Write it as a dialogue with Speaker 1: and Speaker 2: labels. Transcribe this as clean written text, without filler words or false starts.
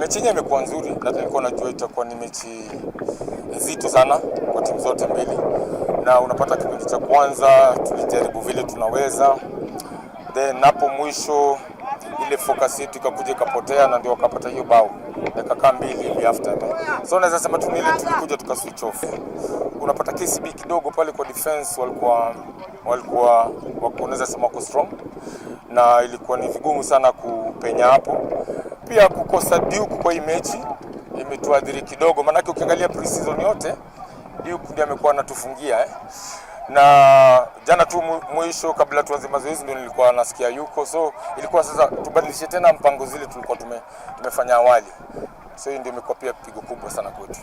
Speaker 1: Mechi yenyewe imekuwa nzuri na tulikuwa najua itakuwa ni mechi nzito sana kwa timu zote mbili, na unapata kipindi cha kwanza tulijaribu vile tunaweza, then hapo mwisho ile focus yetu ikakuja ikapotea na ndio wakapata hiyo bao dakika 2 hivi after. So naweza sema tu ile tulikuja tuka switch off. Unapata KCB kidogo pale kwa defense walikuwa wanaweza sema wako strong, na ilikuwa ni vigumu sana kupenya hapo. Pia kukosa Duke kwa hii mechi imetuadhiri kidogo, maana ukiangalia pre-season yote Duke ndiye amekuwa anatufungia na jana tu mwisho kabla tuanze mazoezi ndio nilikuwa nasikia yuko, so ilikuwa sasa tubadilishe tena mpango zile tulikuwa tumefanya awali, so hii ndio imekuwa pia pigo kubwa sana kwetu.